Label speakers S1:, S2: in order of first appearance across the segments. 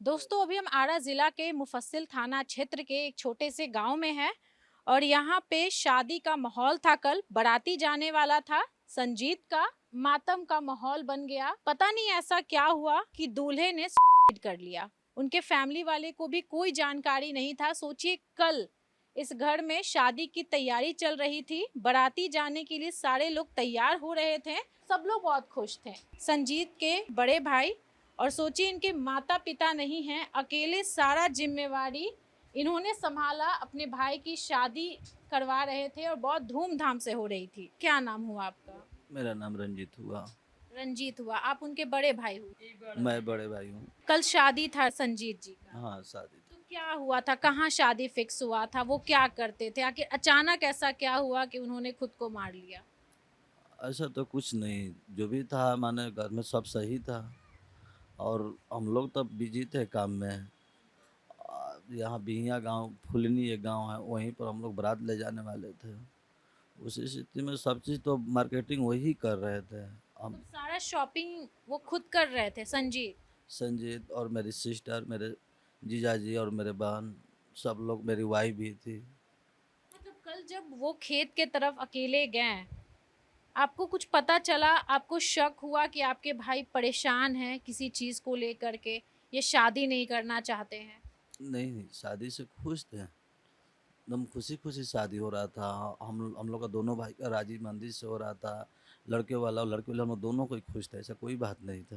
S1: दोस्तों अभी हम आरा जिला के मुफस्सिल थाना क्षेत्र के एक छोटे से गांव में हैं और यहाँ पे शादी का माहौल था। कल बाराती जाने वाला था। संजीत का मातम का माहौल बन गया। पता नहीं ऐसा क्या हुआ कि दूल्हे ने सुसाइड कर लिया। उनके फैमिली वाले को भी कोई जानकारी नहीं था। सोचिए, कल इस घर में शादी की तैयारी चल रही थी। बाराती जाने के लिए सारे लोग तैयार हो रहे थे। सब लोग बहुत खुश थे। संजीत के बड़े भाई और सोचिए, इनके माता पिता नहीं हैं, अकेले सारा जिम्मेवारी इन्होंने संभाला। अपने भाई की शादी करवा रहे थे और बहुत धूमधाम से हो रही थी। क्या नाम हुआ आपका?
S2: मेरा नाम रंजीत हुआ।
S1: रंजीत हुआ। आप उनके बड़े भाई हुए।
S2: मैं बड़े भाई हूँ।
S1: कल शादी था संजीत जी का।
S2: हाँ, शादी
S1: तो क्या हुआ था? कहाँ शादी फिक्स हुआ था? वो क्या करते थे? आखिर अचानक ऐसा क्या हुआ कि उन्होंने खुद को मार लिया?
S2: ऐसा तो कुछ नहीं, जो भी था माने घर में सब सही था और हम लोग तब बिजी थे काम में। यहाँ बिहिया गांव फुलनी एक गांव है, वहीं पर हम लोग बारात ले जाने वाले थे। उसी स्थिति में सब चीज़ तो मार्केटिंग वही कर रहे थे। हम
S1: मतलब सारा शॉपिंग वो खुद कर रहे थे संजीत?
S2: संजीत और मेरी सिस्टर, मेरे जीजाजी और मेरे बहन, सब लोग, मेरी वाइफ भी थी।
S1: मतलब कल जब वो खेत के तरफ अकेले गए, आपको कुछ पता चला? आपको शक हुआ कि आपके भाई परेशान हैं किसी चीज को लेकर के, ये शादी नहीं करना चाहते हैं?
S2: नहीं नहीं, शादी से खुश थे, एकदम खुशी खुशी शादी हो रहा था। हम लोग का दोनों भाई का राजी मंदी से हो रहा था। लड़के वाला और लड़के वाले हम लोग दोनों कोई खुश थे, ऐसा कोई बात नहीं था।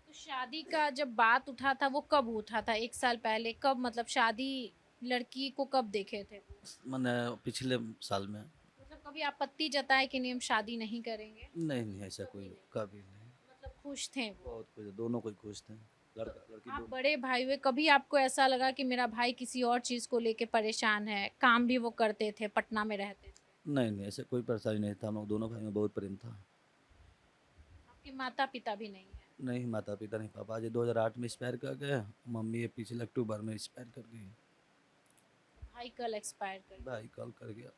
S1: तो शादी का जब बात उठा था वो कब उठा था? एक साल पहले कब? मतलब शादी लड़की को कब देखे थे वो?
S2: मैंने पिछले साल में।
S1: मतलब कभी आपत्ति जताए कि नहीं हम शादी नहीं करेंगे?
S2: नहीं नहीं, ऐसा
S1: कभी
S2: कोई
S1: नहीं।
S2: कभी नहीं।
S1: मतलब खुश थे वो?
S2: बहुत खुश, दोनों कोई खुश थे,
S1: तो
S2: लड़का लड़की
S1: आप
S2: दोनों।
S1: बड़े भाई हुए, कभी आपको ऐसा लगा कि मेरा भाई किसी और चीज को लेके परेशान है? काम भी वो करते थे, पटना में रहते थे।
S2: नहीं नहीं, ऐसे कोई परेशानी नहीं था, हम लोग दोनों भाई में बहुत प्रेम था।
S1: आपके माता पिता भी नहीं है?
S2: नहीं, माता पिता नहीं, पापा जी 2008 में एक्सपायर कर गए। मम्मी ये पिछले अक्टूबर में एक्सपायर कर गई।
S1: भाई कल एक्सपायर कर गया।
S2: भाई कल कर गया।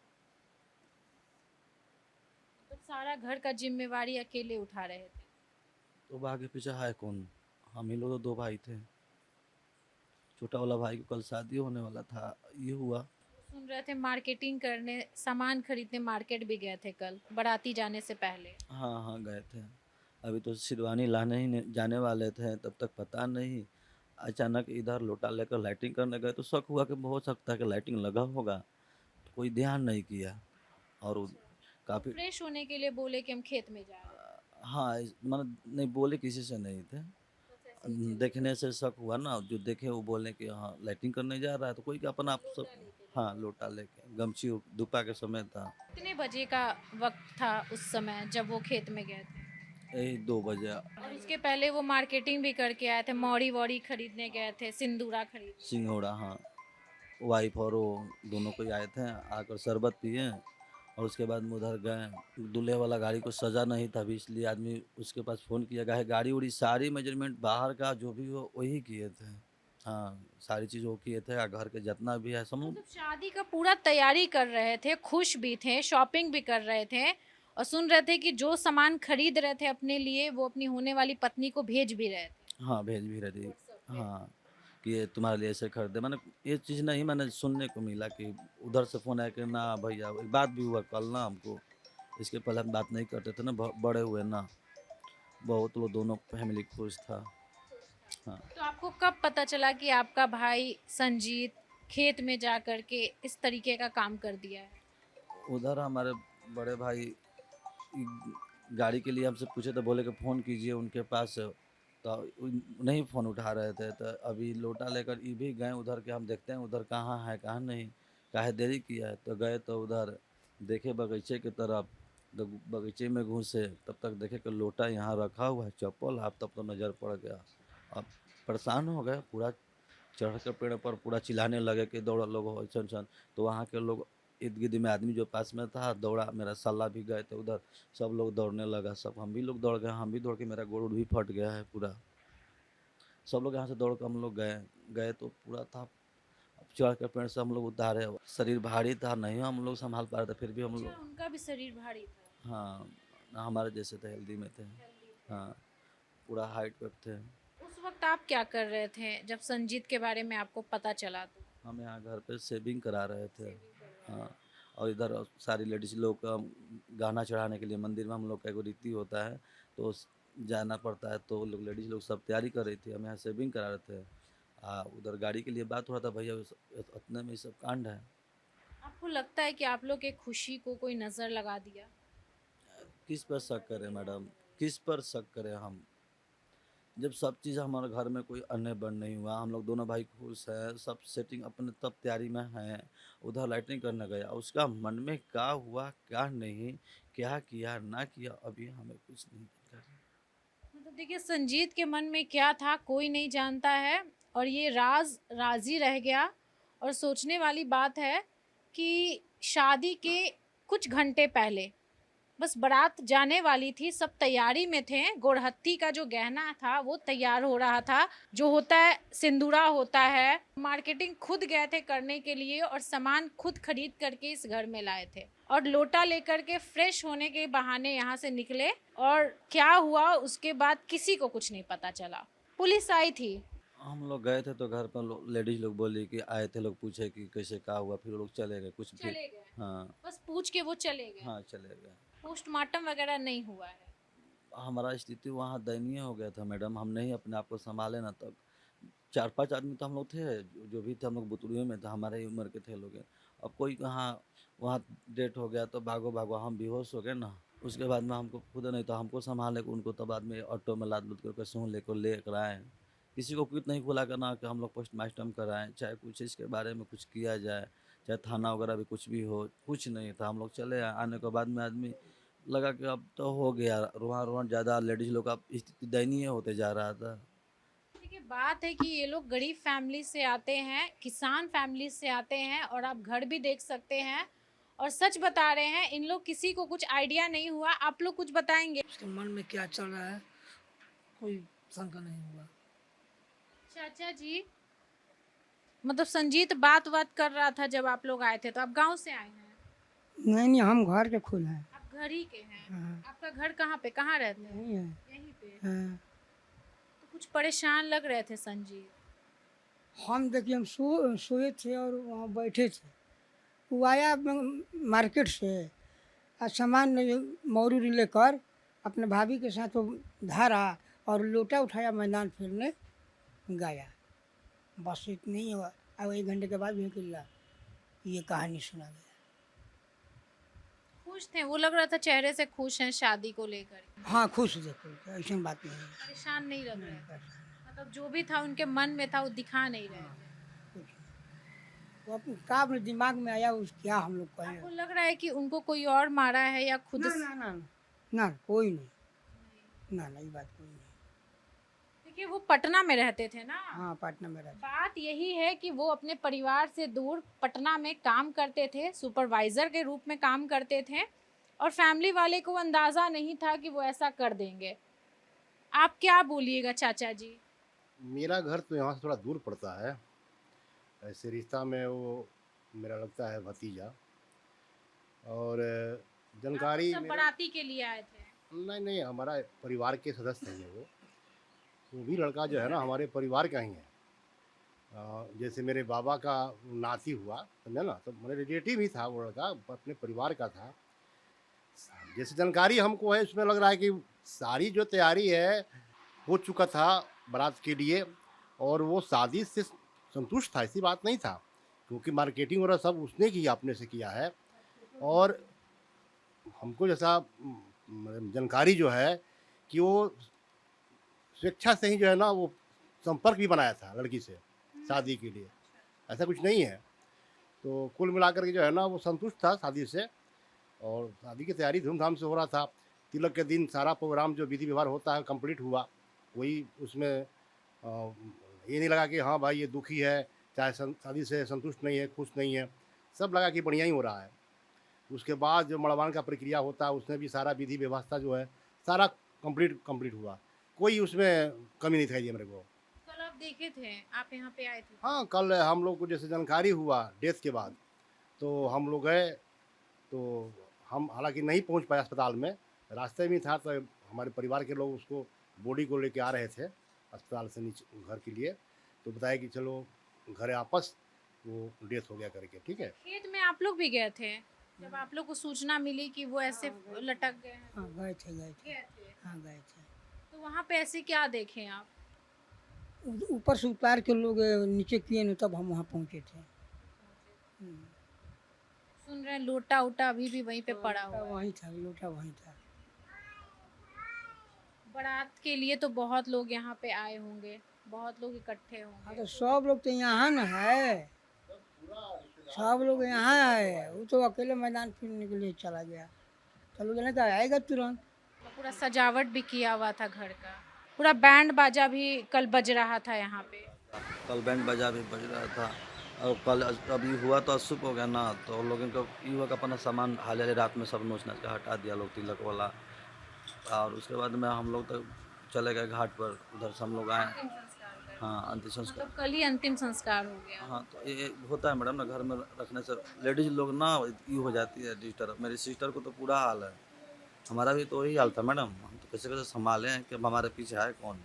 S1: तो सारा घर का जिम्मेवारी अकेले उठा रहे थे?
S2: तो अब आगे पीछे है कौन? हम ही लोग तो दो भाई थे। छोटा वाला भाई को कल शादी होने वाला था, ये हुआ।
S1: सुन रहे थे मार्केटिंग करने, सामान खरीदने मार्केट भी गए थे कल बाराती जाने से पहले।
S2: हाँ हाँ, गए थे। अभी तो शेरवानी लाने ही जाने वाले थे, तब तक पता नहीं। अचानक इधर लोटा लेकर लाइटिंग करने गए तो शक हुआ कि हो सकता है कि लाइटिंग लगा होगा, तो कोई ध्यान नहीं किया। और
S1: तो
S2: काफ़ी।
S1: फ्रेश होने के लिए बोले कि हम खेत में जा रहे हैं।
S2: हाँ, मतलब नहीं बोले, किसी से नहीं थे।
S1: बस ऐसे ही चले गए।
S2: देखने से शक हुआ ना, जो देखे वो बोले कि हाँ लाइटिंग करने जा रहा है, तो कोई क्या अपना आप सब।
S1: लोटा लेके
S2: हाँ,
S1: गए
S2: लोटा लेके, गमछी दोपहर के समय था।
S1: थे। कितने बजे का वक्त था उस समय जब वो खेत में गए थे?
S2: यही 2 बजे।
S1: और उसके पहले वो मार्केटिंग भी करके आए थे, मौरी वौरी खरीदने गए थे, सिंदूरा खरीदने गए
S2: सिंघोड़ा, हाँ। वाइफ और वो दोनों कोई आए थे, आकर शरबत पिए और उसके बाद में उधर गए। दूल्हे वाला गाड़ी को सजा नहीं था अभी, इसलिए आदमी उसके पास फ़ोन किया गया है। गाड़ी उड़ी सारी मेजरमेंट बाहर का जो भी हो वही किए थे। हाँ, सारी चीज़ वो किए थे, घर के जितना भी है सब
S1: थे।
S2: लोग।
S1: मतलब शादी का पूरा तैयारी कर रहे थे, खुश भी थे, शॉपिंग भी कर रहे थे और सुन रहे थे कि जो सामान खरीद रहे थे अपने लिए वो अपनी होने वाली पत्नी को भेज भी रहे थे
S2: हाँ, भेज भी रही थी।
S1: व्हाट्सएप पे।
S2: हाँ, कि ये तुम्हारे लिए ऐसे खरीदे, मैंने ये चीज़ नहीं, मैंने सुनने को मिला कि उधर से फ़ोन आया कि ना भैया, एक बात भी हुआ कल ना हमको। इसके पहले हम बात नहीं करते थे ना, बड़े हुए ना, बहुत लोग दोनों फैमिली खुश था। हाँ।
S1: तो आपको कब पता चला कि आपका भाई संजीत खेत में जा कर के इस तरीके का काम कर दिया है?
S2: उधर हमारे बड़े भाई इ- गाड़ी के लिए हमसे पूछे तो बोले कि फ़ोन कीजिए उनके पास। तो नहीं फ़ोन उठा रहे थे, तो अभी लोटा लेकर ये भी गए उधर के, हम देखते हैं उधर कहाँ है कहाँ नहीं, काहे देरी किया है। तो गए तो उधर देखे बगीचे की तरफ, तो बगीचे में घुसे तब तक देखे कि लोटा यहाँ रखा हुआ है, चप्पल, आप तब तो नज़र पड़ गया। अब परेशान हो गए पूरा, चढ़ कर पेड़ पर पूरा चिल्लाने लगे कि दौड़ा लोग हो छन छन। तो वहाँ के लोग, इर्द गिर्द में आदमी जो पास में था दौड़ा, मेरा साला भी गए थे उधर। सब लोग दौड़ने लगा, सब हम भी लोग दौड़ गए, हम भी दौड़ के, मेरा गोड़ उड़ भी फट गया है पूरा। सब लोग यहाँ से दौड़ कर हम लोग गए। गए तो पूरा था। अब चढ़ कर पेड़ से हम लोग उतारे, शरीर भारी था, नहीं हम लोग संभाल पा रहे थे, फिर भी हम
S1: अच्छा,
S2: लोग।
S1: उनका भी शरीर भारी था?
S2: हाँ, हमारे जैसे थे, हेल्दी में थे।
S1: हेल्दी थे?
S2: हाँ, पूरा हाइट पर थे।
S1: उस वक्त आप क्या कर रहे थे जब संजीत के बारे में आपको पता चला? तो
S2: हम यहाँ घर पे सेविंग करा रहे थे।
S1: सेविंग करवा
S2: हाँ, और इधर सारी लेडीज़ लोग का गहना चढ़ाने के लिए मंदिर में हम लोग का एगो रीति होता है, तो जाना पड़ता है, तो लोग लेडीज़ लोग सब तैयारी कर रही थी, हम यहाँ सेविंग करा रहे थे। उधर गाड़ी के लिए बात हो रहा था, भैया उतने में ये सब कांड है।
S1: आपको लगता है कि आप लोग के खुशी को कोई नजर लगा दिया?
S2: किस पर शक करें मैडम, किस पर शक करें हम? जब सब चीज़ हमारे घर में कोई अन्य बन नहीं हुआ, हम लोग दोनों भाई खुश हैं, सब सेटिंग अपने तब तैयारी में हैं, उधर लाइटिंग करने गया, उसका मन में क्या हुआ, क्या नहीं, क्या किया, ना किया, अभी हमें कुछ नहीं पता।
S1: मतलब देखिए, संजीत के मन में क्या था कोई नहीं जानता है, और ये राज राजी रह गया। और सोचने वाली बात है कि शादी के कुछ घंटे पहले बस बारात जाने वाली थी, सब तैयारी में थे, गोड़हत्थी का जो गहना था वो तैयार हो रहा था, जो होता है सिंदूरा होता है। मार्केटिंग खुद गए थे करने के लिए और सामान खुद खरीद करके इस घर में लाए थे, और लोटा लेकर के फ्रेश होने के बहाने यहाँ से निकले। और क्या हुआ उसके बाद किसी को कुछ नहीं पता चला। पुलिस आई थी।
S2: हम लोग गए थे तो घर पर लेडीज लोग बोली कि आए थे, लोग पूछे कि कैसे क्या हुआ, फिर वो लोग चले गए कुछ फिर।
S1: चले गए,
S2: हाँ।
S1: बस पूछ के वो चले गए।
S2: हाँ, चले गए।
S1: पोस्टमार्टम वगैरह नहीं हुआ है?
S2: हमारा स्थिति वहाँ दयनीय हो गया था मैडम, हम नहीं अपने आप को संभाले ना तब। 4-5 आदमी तो हम लोग थे, जो भी थे हम लोग बुतुड़ियों में थे, हमारे ही उम्र के थे लोग। अब कोई कहाँ वहाँ डेथ हो गया तो भागो-भागो हम बेहोश हो गए ना। उसके बाद में हमको खुद नहीं तो हमको सँभालने को उनको तब बाद में ऑटो में लाद-लूद कर कैसे लेकर आए। किसी को कुछ नहीं खुला करना कि हम लोग पोस्टमार्टम कराएँ, चाहे कुछ इसके बारे में कुछ किया जाए, चाहे थाना वगैरह भी कुछ भी हो, कुछ नहीं था। हम लोग चले आए, आने के बाद में आदमी लगा कि अब तो हो गया, रोना-रोना ज़्यादा, लेडीज़ लोग का स्थिति दयनीय होते जा रहा था।
S1: देखिए, बात है कि ये लोग गरीब फैमिली से आते हैं, किसान फैमिली से आते हैं, और आप घर भी देख सकते हैं। और सच बता रहे हैं, इन लोग किसी को कुछ आइडिया नहीं हुआ। आप लोग कुछ बताएंगे?
S3: उसके मन में क्या चल रहा है कोई शंका नहीं हुआ।
S1: चाचा जी, मतलब संजीत बात बात कर रहा था जब आप लोग आए थे, तो आप गांव से आए हैं?
S3: नहीं नहीं, हम घर के खुद हैं।
S1: आप घर ही के हैं?
S3: हाँ,
S1: आपका घर कहाँ पे, कहाँ रहते हैं?
S3: नहीं है।
S1: यहीं पे?
S3: हाँ,
S1: तो कुछ परेशान लग रहे थे संजीत।
S3: हम देखिए, हम सोए थे और वहाँ बैठे थे। वो आया मार्केट से और सामान मौरी लेकर अपने भाभी के साथ वो धारा और लोटा उठाया, मैदान फिरने गया। बस इतनी ही हुआ। अब 1 घंटे के बाद भी ये कहानी सुना गया।
S1: खुश थे वो, लग रहा था चेहरे से खुश हैं शादी को लेकर।
S3: हाँ, खुश देखो, ऐसी बात नहीं है।
S1: परेशान नहीं लग रहे थे?
S3: नहीं,
S1: मतलब जो भी था उनके मन में था वो दिखा नहीं रहे थे।
S3: कुछ नहीं। वो अपने का अपने दिमाग में आया, उस क्या हम लोग कहें।
S1: आपको लग रहा है कि उनको कोई और मारा है या खुद
S3: ना
S1: से?
S3: ना ना ना ना, कोई नहीं। ना ना, ये बात कोई नहीं।
S1: देखिए, वो पटना में रहते थे ना।
S3: हाँ, पटना में रहता।
S1: बात यही है कि वो अपने परिवार से दूर पटना में काम करते थे, सुपरवाइजर के रूप में काम करते थे, और फैमिली वाले को अंदाजा नहीं था कि वो ऐसा कर देंगे। आप क्या बोलिएगा चाचा जी?
S4: मेरा घर तो यहाँ से थोड़ा दूर पड़ता है। ऐसे रिश्ता में वो मेरा लगता है भतीजा। और
S1: आप लोग
S4: जानकारी
S1: सब
S4: मेरे
S1: बाराती के लिए आए थे?
S4: नहीं नहीं, हमारा परिवार के सदस्य हैं वो भी लड़का जो है ना हमारे परिवार का ही है। जैसे मेरे बाबा का नाती हुआ, समझे ना, तो मेरे रिलेटिव ही था वो लड़का, अपने परिवार का था। जैसे जानकारी हमको है, उसमें लग रहा है कि सारी जो तैयारी है हो चुका था बारात के लिए, और वो शादी से संतुष्ट था, ऐसी बात नहीं था, क्योंकि मार्केटिंग वगैरह सब उसने किया, अपने से किया है। और हमको जैसा जानकारी जो है कि वो स्वेच्छा से ही जो है ना वो संपर्क भी बनाया था लड़की से शादी के लिए, ऐसा कुछ नहीं है। तो कुल मिलाकर के जो है ना वो संतुष्ट था शादी से, और शादी की तैयारी धूमधाम से हो रहा था। तिलक के दिन सारा प्रोग्राम जो विधि व्यवहार होता है कंप्लीट हुआ। कोई उसमें ये नहीं लगा कि हाँ भाई ये दुखी है, चाहे शादी से संतुष्ट नहीं है, खुश नहीं है, सब लगा कि बढ़िया ही हो रहा है। उसके बाद जो मड़वान का प्रक्रिया होता है उसमें भी सारा विधि व्यवस्था जो है सारा कंप्लीट हुआ, कोई उसमें कमी नहीं दिखाई दी मेरे को।
S1: कल आप देखे थे, आप यहाँ पे आए थे?
S4: हाँ, कल हम लोग को जैसे जानकारी हुआ डेथ के बाद, तो हम लोग गए। तो हम हालांकि नहीं पहुंच पाए अस्पताल में, रास्ते में था, तो हमारे परिवार के लोग उसको बॉडी को लेके आ रहे थे। अस्पताल से नीचे घर के लिए, तो बताया कि चलो घर वापस, वो डेथ हो गया करके। ठीक है।
S1: खेत में आप लोग भी गए थे जब आप लोग को सूचना मिली कि वो ऐसे लटक गए हैं?
S3: हाँ गए थे गए थे।
S1: गए थे।
S3: हाँ गए थे।
S1: तो वहाँ पे ऐसे क्या देखे आप?
S3: ऊपर से उतार के लोग नीचे किए न, तब हम वहाँ पहुँचे थे।
S1: सुन रहे हैं लोटा उटा अभी भी वहीं पे पड़ा हुआ है।
S3: वहीं था, लोटा वहीं था।
S1: बारात के लिए तो बहुत लोग यहाँ पे आए होंगे, बहुत लोग इकट्ठे
S3: हाँ
S1: होंगे।
S3: तो सब लोग तो यहाँ न है, सब लोग यहाँ है। वो तो अकेले मैदान फिरने के लिए चला गया, चलो जाने तो आएगा तुरंत।
S1: तो पूरा सजावट भी किया हुआ था घर का, पूरा बैंड बाजा भी कल बज रहा था यहाँ पे।
S2: कल बैंड बाजा भी बज रहा था, और कल अभी हुआ तो अशुभ हो गया ना, तो लोगों को युवक अपना सामान हाल रात में सब नोच नाच के हटा दिया लोग, तिलक वाला। और उसके बाद में हम लोग तो चले गए घाट पर, उधर से हम लोग आए।
S1: अंतिम संस्कार कर
S2: हाँ, अंतिम संस्कार।
S1: मतलब कल ही अंतिम संस्कार हो गया।
S2: हाँ, तो ये होता है मैडम ना, घर में रखने से लेडीज लोग ना ये हो जाती है डिस्टर्ब। मेरी सिस्टर को तो पूरा हाल है, हमारा भी तो वही हाल था मैडम। हम तो कैसे कैसे संभालें कि अब हमारे पीछे है कौन।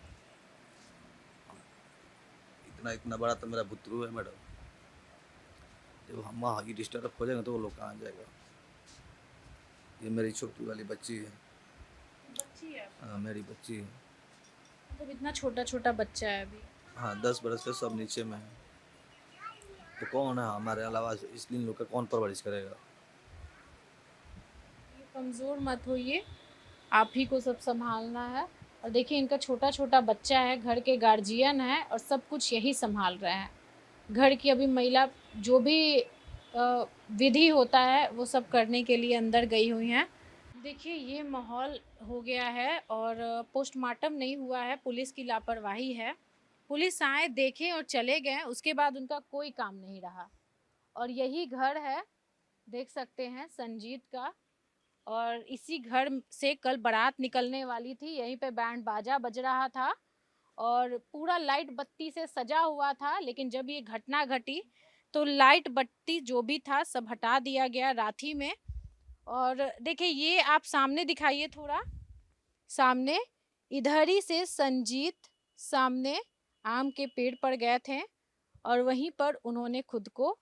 S2: इतना इतना बड़ा तो मेरा बुतरू है मैडम, जब हम वहाँ की डिस्टर्ब हो जाएंगे तो वो लोग कहाँ जाएगा। ये मेरी छोटी वाली बच्ची है।
S1: बच्ची है
S2: हाँ, मेरी बच्ची है।
S1: मतलब इतना छोटा छोटा बच्चा है अभी।
S2: हाँ, 10 बरस के सब नीचे में है, तो कौन है हमारे अलावा इस इन लोग का कौन परवरिश करेगा।
S1: ये कमज़ोर मत होइए, आप ही को सब संभालना है। और देखिए इनका छोटा छोटा बच्चा है, घर के गार्जियन है और सब कुछ यही संभाल रहे हैं। घर की अभी महिला जो भी विधि होता है वो सब करने के लिए अंदर गई हुई हैं। देखिए ये माहौल हो गया है और पोस्टमार्टम नहीं हुआ है, पुलिस की लापरवाही है। पुलिस आए, देखे और चले गए, उसके बाद उनका कोई काम नहीं रहा। और यही घर है, देख सकते हैं, संजीत का। और इसी घर से कल बारात निकलने वाली थी, यहीं पे बैंड बाजा बज रहा था और पूरा लाइट बत्ती से सजा हुआ था। लेकिन जब ये घटना घटी तो लाइट बत्ती जो भी था सब हटा दिया गया राखी में। और देखिए ये आप सामने दिखाइए थोड़ा, सामने इधर ही से संजीत सामने आम के पेड़ पर गए थे और वहीं पर उन्होंने खुद को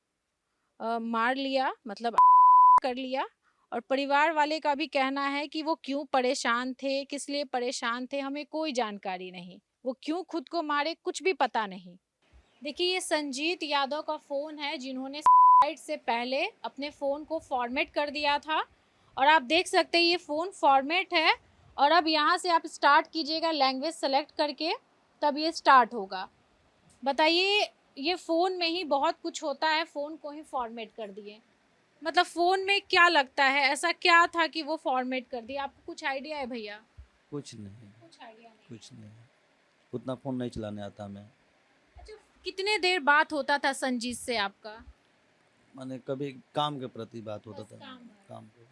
S1: मार लिया, मतलब कर लिया। और परिवार वाले का भी कहना है कि वो क्यों परेशान थे, किस लिए परेशान थे, हमें कोई जानकारी नहीं। वो क्यों खुद को मारे कुछ भी पता नहीं। देखिए ये संजीत यादव का फ़ोन है, जिन्होंने सुसाइड से पहले अपने फ़ोन को फॉर्मेट कर दिया था। और आप देख सकते हैं ये फ़ोन फॉर्मेट है और अब यहाँ से आप स्टार्ट कीजिएगा लैंग्वेज सेलेक्ट करके, तब ये स्टार्ट होगा। बताइए ये फ़ोन में ही बहुत कुछ होता है, फ़ोन को ही फॉर्मेट कर दिए। मतलब फ़ोन में क्या लगता है, ऐसा क्या था कि वो फॉर्मेट कर दिया? आपको कुछ आइडिया है भैया?
S2: कुछ नहीं,
S1: कुछ आइडिया नहीं।
S2: कुछ नहीं, उतना फ़ोन नहीं चलाने आता हमें।
S1: अच्छा, कितने देर बात होता था संजीत से आपका?
S2: माने कभी काम के प्रति बात होता
S1: बस
S2: था,
S1: काम भर।
S2: काम पे।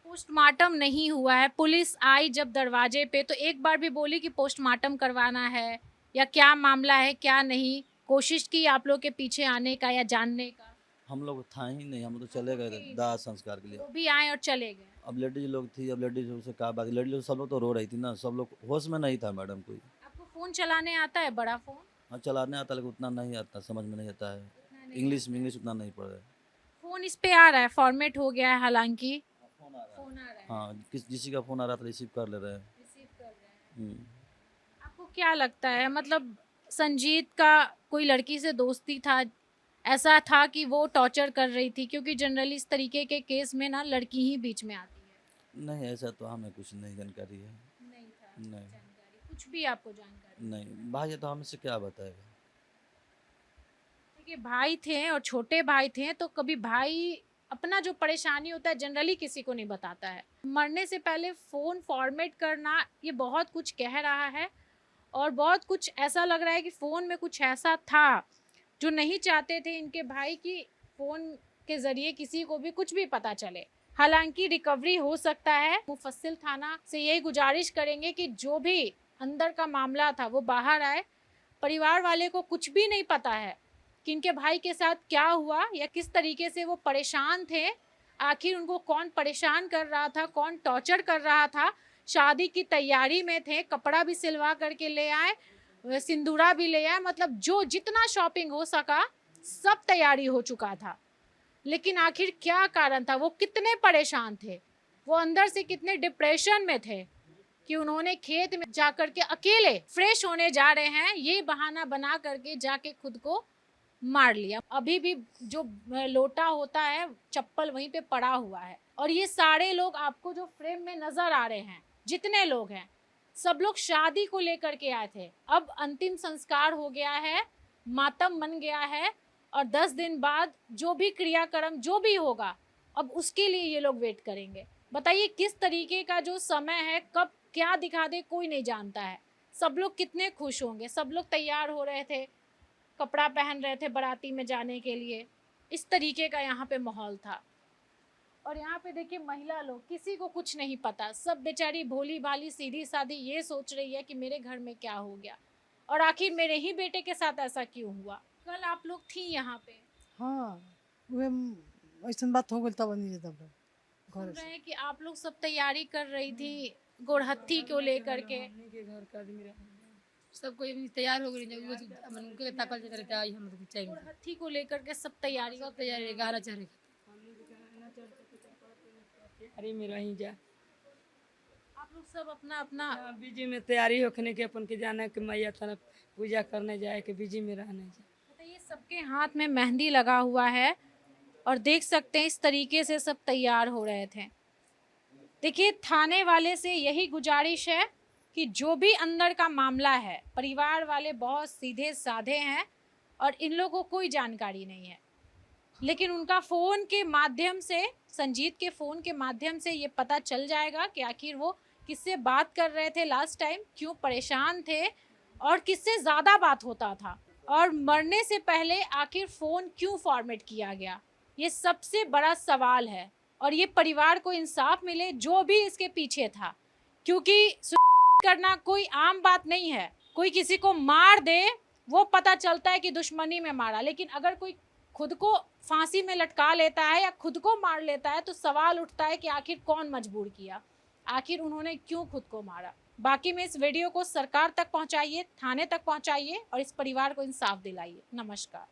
S1: पोस्टमार्टम नहीं हुआ है, पुलिस आई जब दरवाजे पे तो एक बार भी बोली कि पोस्टमार्टम करवाना है या क्या मामला है क्या नहीं? कोशिश की आप लोग के पीछे आने का या जानने का?
S2: हम लोग था ही नहीं, हम तो चले गए थे दाह संस्कार के लिए।
S1: वो भी आए और चले गए।
S2: अब लेडीज लोग थी, अब लेडीज लोग से कहा बात, लेडीज लोग सब लोग तो रो रही थी ना, सब लोग होश में नहीं था मैडम कोई।
S1: आपको फ़ोन चलाने आता है, बड़ा फ़ोन?
S2: हाँ, चलाने आता लेकिन उतना नहीं आता, समझ में नहीं आता है। इंग्लिश में इंग्लिश उतना नहीं पढ़े।
S1: फ़ोन इस पे आ रहा है, फॉर्मेट हो गया है हालांकि।
S2: फ़ोन आ रहा है।
S1: फ़ोन आ रहा है,
S2: हाँ, किसी का फ़ोन आ रहा था रिसीव कर ले रहे हैं।
S1: रिसीव कर रहे हैं।
S2: हम्म।
S1: आपको क्या लगता है, मतलब संजीत का कोई लड़की से दोस्ती था, ऐसा था कि वो टॉर्चर कर रही थी? क्योंकि जनरली इस तरीके के केस में ना लड़की ही बीच में आती है।
S2: नहीं, ऐसा तो हमें कुछ नहीं जानकारी है।
S1: नहीं था
S2: नहीं,
S1: जानकारी, कुछ भी आपको जानकारी?
S2: नहीं, भाई तो हमसे क्या बताएगा।
S1: देखिए भाई थे और छोटे भाई थे, तो कभी भाई अपना जो परेशानी होता है जनरली किसी को नहीं बताता है। मरने से पहले फ़ोन फॉर्मेट करना ये बहुत कुछ कह रहा है और बहुत कुछ ऐसा लग रहा है कि फ़ोन में कुछ ऐसा था जो नहीं चाहते थे इनके भाई की फ़ोन के ज़रिए किसी को भी कुछ भी पता चले। हालांकि रिकवरी हो सकता है। मुफस्सिल थाना से यही गुजारिश करेंगे कि जो भी अंदर का मामला था वो बाहर आए। परिवार वाले को कुछ भी नहीं पता है कि इनके भाई के साथ क्या हुआ या किस तरीके से वो परेशान थे, आखिर उनको कौन परेशान कर रहा था, कौन टॉर्चर कर रहा था। शादी की तैयारी में थे, कपड़ा भी सिलवा करके ले आए सिंदूरा भी ले आए, मतलब जो जितना शॉपिंग हो सका सब तैयारी हो चुका था। लेकिन आखिर क्या कारण था, वो कितने परेशान थे, वो अंदर से कितने डिप्रेशन में थे कि उन्होंने खेत में जाकर के अकेले फ्रेश होने जा रहे हैं ये बहाना बना करके जाके खुद को मार लिया। अभी भी जो लोटा होता है चप्पल वहीं पे पड़ा हुआ है। और ये सारे लोग आपको जो फ्रेम में नजर आ रहे हैं, जितने लोग हैं, सब लोग शादी को लेकर के आए थे। अब अंतिम संस्कार हो गया है, मातम बन गया है, और 10 दिन बाद जो भी क्रियाक्रम जो भी होगा अब उसके लिए ये लोग वेट करेंगे। बताइए किस तरीके का जो समय है, कब क्या दिखा दे कोई नहीं जानता है। सब लोग कितने खुश होंगे, सब लोग तैयार हो रहे थे, कपड़ा पहन रहे थे बाराती में जाने के लिए। इस तरीके का यहाँ पे माहौल था। और यहाँ पे देखिए महिला लोग, किसी को कुछ नहीं पता, सब बेचारी भोली भाली सीधी सादी ये सोच रही है कि मेरे घर में क्या हो गया और आखिर मेरे ही बेटे के साथ ऐसा क्यों हुआ। कल आप लोग थी यहाँ पे,
S5: हाँ वे ऐसा बात हो गई तब नहीं तब
S1: सुन
S5: घर
S1: रहे
S5: से
S1: हैं कि आप लोग सब तैयारी कर रही थी गोरहत्थी को लेकर के।
S5: घर का आदमी
S6: सब कोई अभी तैयार हो गई जब वो मन उनके ताकल जगह रहता आई हम लोग चाहिए
S1: गोरहत्थी को लेकर के सब तैयारी
S6: सब तैयार है गाना चाह रहे
S5: अरे मेरा ही जा
S1: आप लोग सब अपना अपना
S5: बीजी में तैयारी होने के अपन के जाना के मैया तरफ पूजा करने जाए के बीजी में रहने जाए।
S1: बताइए सबके हाथ में मेहंदी लगा हुआ है और देख सकते हैं इस तरीके से सब तैयार हो रहे थे। देखिए थाने वाले से यही गुजारिश है कि जो भी अंदर का मामला है, परिवार वाले बहुत सीधे साधे हैं और इन लोगों को कोई जानकारी नहीं है, लेकिन उनका फ़ोन के माध्यम से, संजीत के फ़ोन के माध्यम से ये पता चल जाएगा कि आखिर वो किससे बात कर रहे थे लास्ट टाइम, क्यों परेशान थे और किससे ज़्यादा बात होता था, और मरने से पहले आखिर फ़ोन क्यों फॉर्मेट किया गया, ये सबसे बड़ा सवाल है। और ये परिवार को इंसाफ मिले जो भी इसके पीछे था, क्योंकि करना कोई आम बात नहीं है। कोई किसी को मार दे वो पता चलता है कि दुश्मनी में मारा, लेकिन अगर कोई खुद को फांसी में लटका लेता है या खुद को मार लेता है तो सवाल उठता है कि आखिर कौन मजबूर किया, आखिर उन्होंने क्यों खुद को मारा। बाकी में इस वीडियो को सरकार तक पहुंचाइए, थाने तक पहुंचाइए और इस परिवार को इंसाफ दिलाइए। नमस्कार।